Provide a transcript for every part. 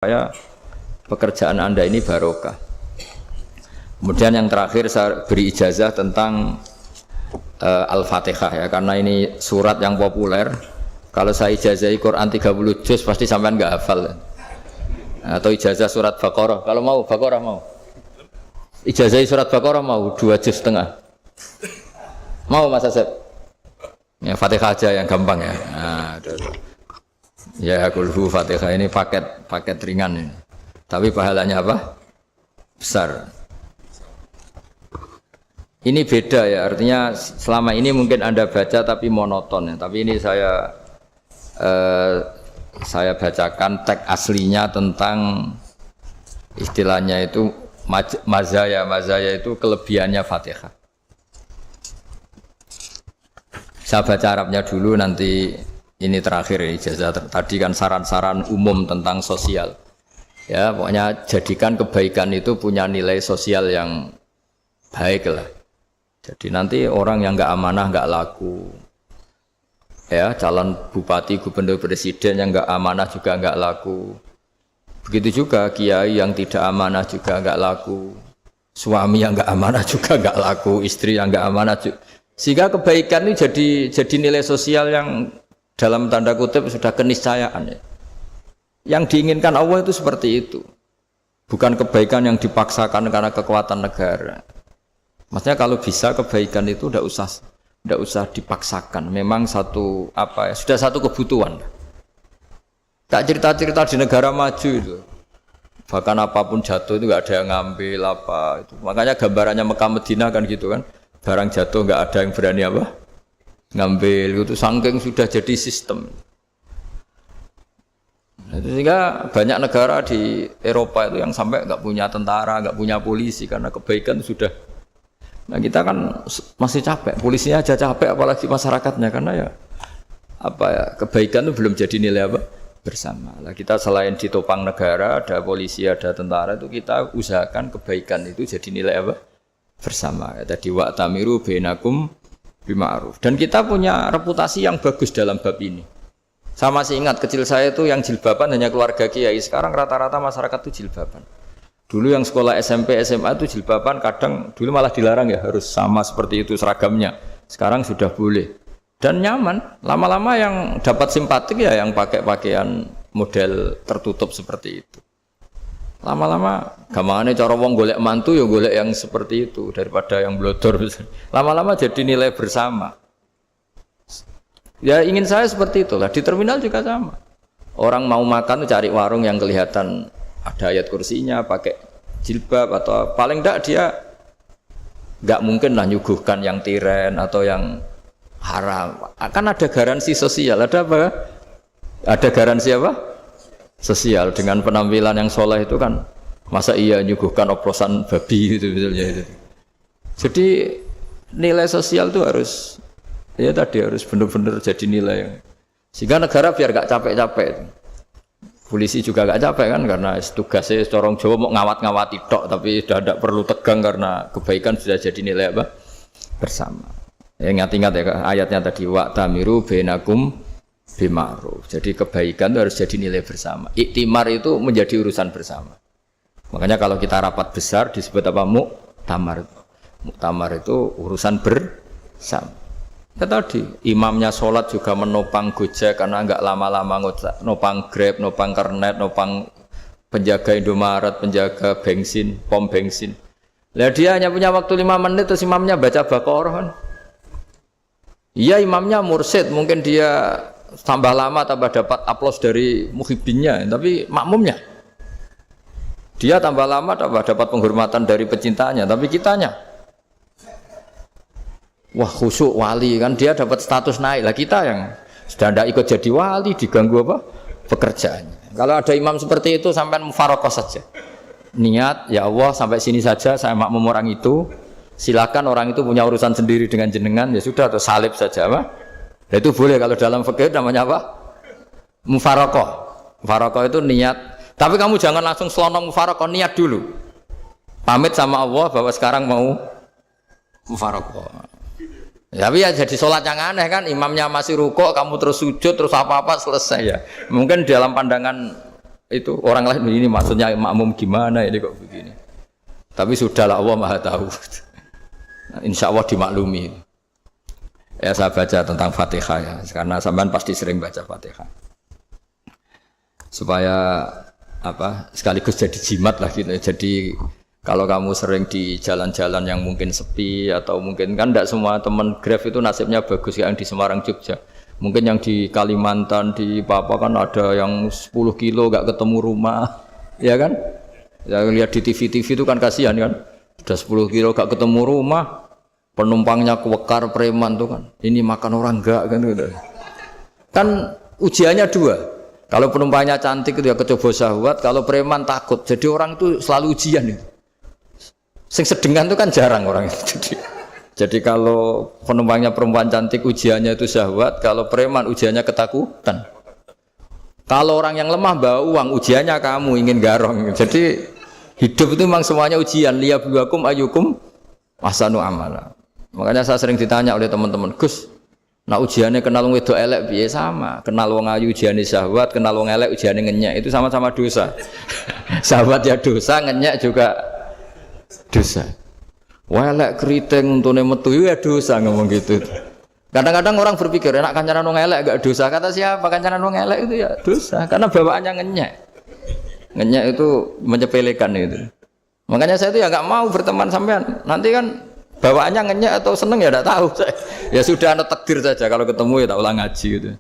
Saya pekerjaan Anda ini barokah. Kemudian yang terakhir saya beri ijazah tentang Al-Fatihah ya, karena ini surat yang populer. Kalau saya ijazahi Quran 30 juz pasti sampean nggak hafal. Atau ijazah surat Baqarah. Kalau mau Baqarah mau. Ijazahi surat Baqarah mau 2 juz setengah. Mau Mas Asep? Ya Fatihah aja yang gampang ya. Nah, ya kulhu Fatihah ini paket ringan ini. Tapi pahalanya apa? Besar. Ini beda ya, artinya selama ini mungkin Anda baca tapi monoton ya. Tapi ini saya bacakan teks aslinya tentang istilahnya itu mazaya itu kelebihannya Fatihah. Saya baca Arabnya dulu, nanti ini terakhir ya, ijazah tadi kan saran-saran umum tentang sosial. Ya, pokoknya jadikan kebaikan itu punya nilai sosial yang baik lah. Jadi nanti orang yang nggak amanah nggak laku. Ya, calon bupati, gubernur, presiden yang nggak amanah juga nggak laku. Begitu juga kiai yang tidak amanah juga nggak laku. Suami yang nggak amanah juga nggak laku. Istri yang nggak amanah juga. Sehingga kebaikan ini jadi nilai sosial yang dalam tanda kutip sudah keniscayaan ya. Yang diinginkan Allah itu seperti itu. Bukan kebaikan yang dipaksakan karena kekuatan negara. Maksudnya kalau bisa kebaikan itu tidak usah dipaksakan. Memang sudah satu kebutuhan. Tak cerita-cerita di negara maju itu. Bahkan apapun jatuh itu nggak ada yang ngambil apa itu. Makanya gambarannya Mekah Medina kan gitu kan. Barang jatuh nggak ada yang berani apa ngambil itu, saking sudah jadi sistem. Sehingga banyak negara di Eropa itu yang sampai nggak punya tentara, nggak punya polisi karena kebaikan sudah. Nah kita kan masih capek, polisinya aja capek apalagi masyarakatnya, karena ya kebaikan itu belum jadi nilai apa bersama. Nah, kita selain ditopang negara, ada polisi, ada tentara, itu kita usahakan kebaikan itu jadi nilai apa bersama. Tadi wa'tamiru bainakum bima'ruf. Dan kita punya reputasi yang bagus dalam bab ini. Saya masih ingat kecil saya itu yang jilbaban hanya keluarga kiai. Sekarang rata-rata masyarakat itu jilbaban. Dulu yang sekolah SMP, SMA itu jilbaban kadang dulu malah dilarang ya, harus sama seperti itu seragamnya. Sekarang sudah boleh. Dan nyaman. Lama-lama yang dapat simpatik ya yang pakai pakaian model tertutup seperti itu. Lama-lama gampangane cara wong golek mantu ya golek yang seperti itu daripada yang blodor. Lama-lama jadi nilai bersama. Ya ingin saya seperti itulah. Di terminal juga sama. Orang mau makan cari warung yang kelihatan ada ayat kursinya, pakai jilbab, atau paling enggak dia enggak mungkin lah nyuguhkan yang tiren atau yang haram. Akan ada garansi sosial. Ada apa? Ada garansi apa? Sosial. Dengan penampilan yang soleh itu kan masa iya nyuguhkan oplosan babi itu misalnya itu. Jadi nilai sosial itu harus benar-benar jadi nilai sehingga negara biar gak capek-capek. Polisi juga gak capek kan karena tugasnya corong Jawa mau ngawat-ngawati tok, tapi sudah tidak perlu tegang karena kebaikan sudah jadi nilai apa bersama. Ingat-ingat ya ayatnya tadi wa'tamiru bainakum bima'ruf. Jadi kebaikan itu harus jadi nilai bersama. Iktimar itu menjadi urusan bersama. Makanya kalau kita rapat besar disebut apa? Muktamar. Muktamar itu urusan bersama. Ya tadi imamnya sholat juga menopang Gojek karena enggak lama-lama nopang Grab, nopang Kernet, nopang penjaga Indomaret, penjaga bensin, pom bensin. Lah dia hanya punya waktu 5 menit terus imamnya baca Baqarah kan. Iya imamnya mursyid, mungkin dia tambah lama tambah dapat aplaus dari muhibbinnya, tapi makmumnya dia tambah lama tambah dapat penghormatan dari pecintanya, tapi kitanya wah khusyuk wali kan, dia dapat status naik lah, kita yang sudah tidak ikut jadi wali diganggu apa pekerjaannya. Kalau ada imam seperti itu sampai mufaroqah saja, niat ya Allah sampai sini saja saya makmum orang itu, silakan orang itu punya urusan sendiri dengan jenengan ya sudah, atau salib saja apa. Nah, itu boleh kalau dalam fikih namanya apa? Mufaroqah. Mufaroqah itu niat. Tapi kamu jangan langsung selonong mufaroqah, niat dulu. Pamit sama Allah bahwa sekarang mau mufaroqah. Tapi ya jadi sholat yang aneh kan, imamnya masih rukuk, kamu terus sujud, terus apa-apa selesai ya. Mungkin dalam pandangan itu orang lain ini maksudnya makmum gimana ini kok begini. Tapi sudahlah Allah Maha tahu. Insya Allah dimaklumi. Ya saya baca tentang Fatihah ya, karena sampean pasti sering baca Fatihah. Supaya apa sekaligus jadi jimat lah gitu. Jadi kalau kamu sering di jalan-jalan yang mungkin sepi atau mungkin kan tidak semua teman Grab itu nasibnya bagus yang di Semarang Jogja. Mungkin yang di Kalimantan di Papua kan ada yang 10 kilo gak ketemu rumah, ya kan? Ya lihat di TV itu kan kasihan kan, sudah 10 kilo gak ketemu rumah, penumpangnya kewekar preman tuh kan, ini makan orang enggak kan? Kan ujiannya dua. Kalau penumpangnya cantik itu ya kecoba syahwat, kalau preman takut. Jadi orang itu selalu ujian itu. Sing sedengan itu kan jarang orang itu. Jadi kalau penumpangnya perempuan cantik ujiannya itu syahwat, kalau preman ujiannya ketakutan. Kalau orang yang lemah bawa uang ujiannya kamu ingin garong. Jadi hidup itu memang semuanya ujian. Liyabluwakum ayyukum ahsanu amala. Makanya saya sering ditanya oleh teman-teman, Gus, nah ujiannya kenal wong wedok elek piye sama? Kenal wong ayu ujiannya syahwat, kenal wong elek ujiannya ngenyek, itu sama-sama dosa. Syahwat ya dosa, ngenyek juga dosa. Wah elek keriting untune metu ya dosa ngomong gitu. Kadang-kadang orang berpikir enak kancanan wong elek gak dosa. Kata siapa kancanan wong elek itu ya dosa karena bawaannya ngenyek. Ngenyek itu menyepelekan itu. Makanya saya itu ya nggak mau berteman sampean. Nanti kan bawaannya ngenyek atau seneng ya tidak tahu. Ya sudah ada takdir saja kalau ketemu ya tak ulang ngaji gitu.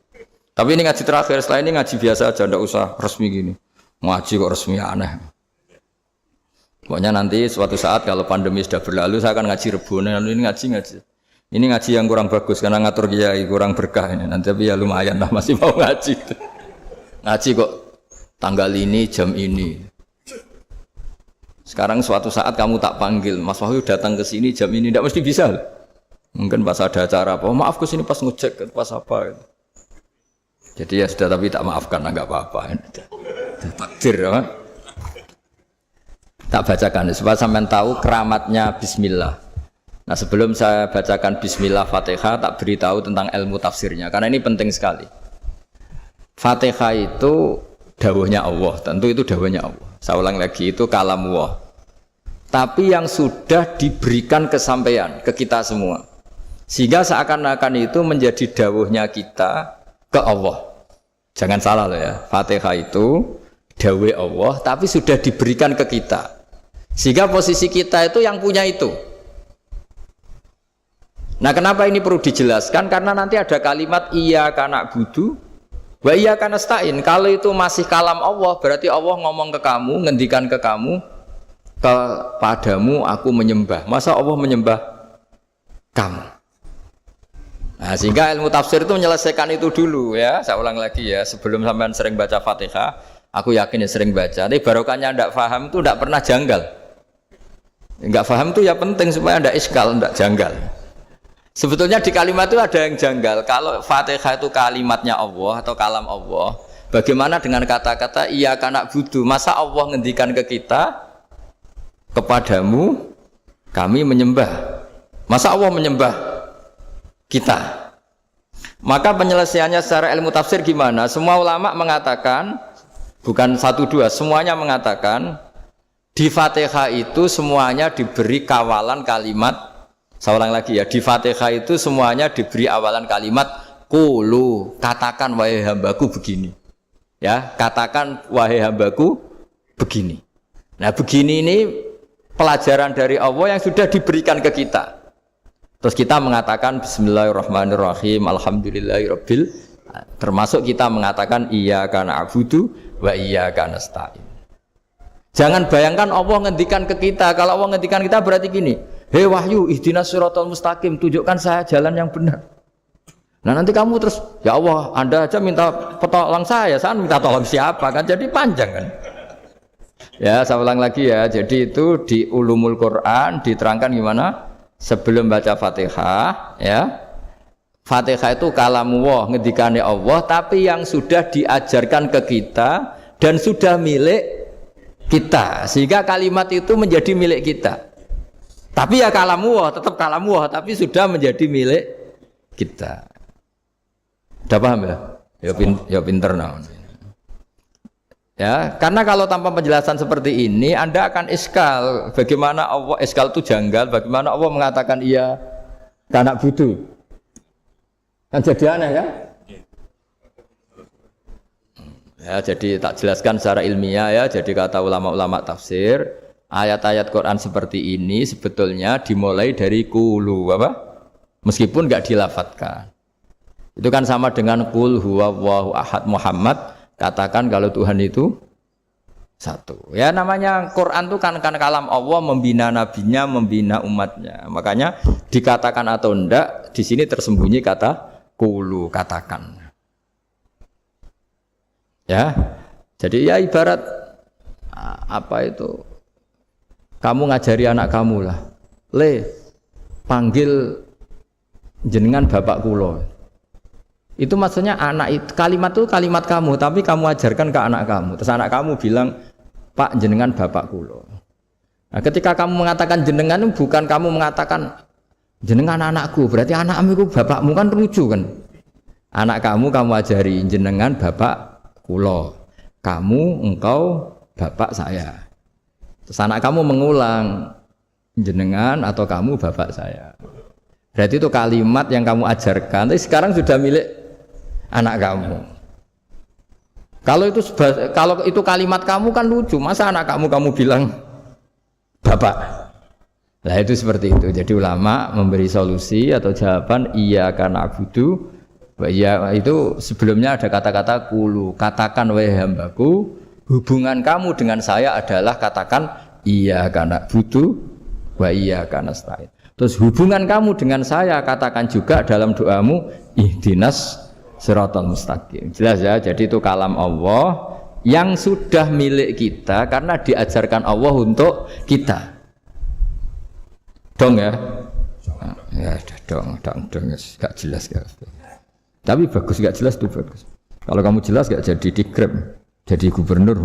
Tapi ini ngaji terakhir, setelah ini ngaji biasa aja, tidak usah resmi gini. Ngaji kok resmi aneh. Pokoknya nanti suatu saat kalau pandemi sudah berlalu saya akan ngaji Rebonan, ini ngaji. Ini ngaji yang kurang bagus karena ngatur kiai kurang berkah ini. Nanti tapi ya lumayan lah masih mau ngaji. Ngaji kok tanggal ini jam ini. Sekarang suatu saat kamu tak panggil, Mas Wahyu datang ke sini jam ini, tidak mesti bisa. Mungkin pas ada acara apa, maaf ke sini pas ngecek pas apa. Jadi ya sudah tapi tak maafkan, enggak apa-apa. Takdir ya. Tak bacakan supaya sampean tahu keramatnya bismillah. Nah, sebelum saya bacakan bismillah Fatihah, tak beritahu tentang ilmu tafsirnya karena ini penting sekali. Fatihah itu dawuhnya Allah, tentu itu dawuhnya Allah. Saya ulang lagi, itu kalam Allah. Tapi yang sudah diberikan kesampaian ke kita semua. Sehingga seakan-akan itu menjadi dawuhnya kita ke Allah. Jangan salah loh ya. Fatihah itu dawuh Allah tapi sudah diberikan ke kita. Sehingga posisi kita itu yang punya itu. Nah, kenapa ini perlu dijelaskan? Karena nanti ada kalimat iyyaka na'budu wa iyyaka nasta'in. Kalau itu masih kalam Allah, berarti Allah ngomong ke kamu, ngendikan ke kamu, kepadamu aku menyembah. Masa Allah menyembah kamu? Nah, sehingga ilmu tafsir itu menyelesaikan itu dulu ya. Saya ulang lagi ya, sebelum sampean sering baca Fatihah, aku yakin ya sering baca. Tapi barokahnya tidak paham itu tidak pernah janggal. Enggak paham itu ya penting supaya tidak iskal, tidak janggal. Sebetulnya di kalimat itu ada yang janggal. Kalau Fatihah itu kalimatnya Allah atau kalam Allah, bagaimana dengan kata-kata iyyaka na'budu? Masa Allah ngendikan ke kita, kepadamu kami menyembah. Masa Allah menyembah kita? Maka penyelesaiannya secara ilmu tafsir gimana? Semua ulama mengatakan, bukan satu dua, semuanya mengatakan di Fatihah itu semuanya diberi kawalan kalimat. Saya ulang lagi ya, di Fatihah itu semuanya diberi awalan kalimat qulu, katakan wahai hambaku begini. Ya, katakan wahai hambaku begini. Nah, begini ini pelajaran dari Allah yang sudah diberikan ke kita. Terus kita mengatakan bismillahirrahmanirrahim, alhamdulillahirabbil, termasuk kita mengatakan iyyaka na'budu wa iyyaka nasta'in. Jangan bayangkan Allah ngendikan ke kita. Kalau Allah ngendikan kita berarti gini, hei Wahyu, ihdinas siratal mustaqim, tunjukkan saya jalan yang benar. Nah nanti kamu terus, ya Allah, Anda aja minta tolong saya minta tolong siapa kan? Jadi panjang kan? Ya, saya ulang lagi ya. Jadi itu di Ulumul Quran diterangkan gimana? Sebelum baca Fatihah, ya. Fatihah itu kalamullah, ngendikane Allah, tapi yang sudah diajarkan ke kita dan sudah milik kita, sehingga kalimat itu menjadi milik kita. Tapi ya kalamullah, tetap kalamullah, tapi sudah menjadi milik kita. Udah paham ya? Ya pinter nah. Ya, karena kalau tanpa penjelasan seperti ini Anda akan iskal. Bagaimana Allah iskal itu janggal, bagaimana Allah mengatakan iya anak budu. Kan jadi aneh ya? Ya, jadi tak jelaskan secara ilmiah ya. Jadi kata ulama-ulama tafsir, ayat-ayat Quran seperti ini sebetulnya dimulai dari qulu apa? Meskipun enggak dilafatkan. Itu kan sama dengan qul huwallahu ahad Muhammad. Katakan kalau Tuhan itu satu. Ya namanya Quran itu kan kalam Allah membina nabinya, membina umatnya. Makanya dikatakan atau enggak, di sini tersembunyi kata qulu, katakan. Ya. Jadi ya ibarat apa itu? Kamu ngajari anak kamu lah. Le, panggil jenengan bapak kula. Itu maksudnya anak itu kalimat itu kalimat kamu, tapi kamu ajarkan ke anak kamu. Terus anak kamu bilang, Pak jenengan bapak kula. Nah, ketika kamu mengatakan jenengan bukan kamu mengatakan jenengan anakku, berarti anakmu itu bapakmu, kan lucu kan? Anak kamu ajari jenengan bapak kula. Kamu engkau bapak saya. Terus anak kamu mengulang jenengan atau kamu bapak saya. Berarti itu kalimat yang kamu ajarkan, tapi sekarang sudah milik anak kamu. Kalau itu kalimat kamu kan lucu. Masa anak kamu bilang bapak? Nah itu seperti itu. Jadi ulama memberi solusi atau jawaban iya karena abudu. Iya itu sebelumnya ada kata-kata qulu. Katakan wahai hambaku, hubungan kamu dengan saya adalah katakan iya karena abudu wa iya karena nasta'in. Terus hubungan kamu dengan saya katakan juga dalam doamu ihdinas siratal mustaqim. Jelas ya, jadi itu kalam Allah yang sudah milik kita karena diajarkan Allah untuk kita. Dong ya? Ya dong, gak jelas ya. Tapi bagus, gak jelas tuh bagus. Kalau kamu jelas gak jadi dikrep, jadi gubernur.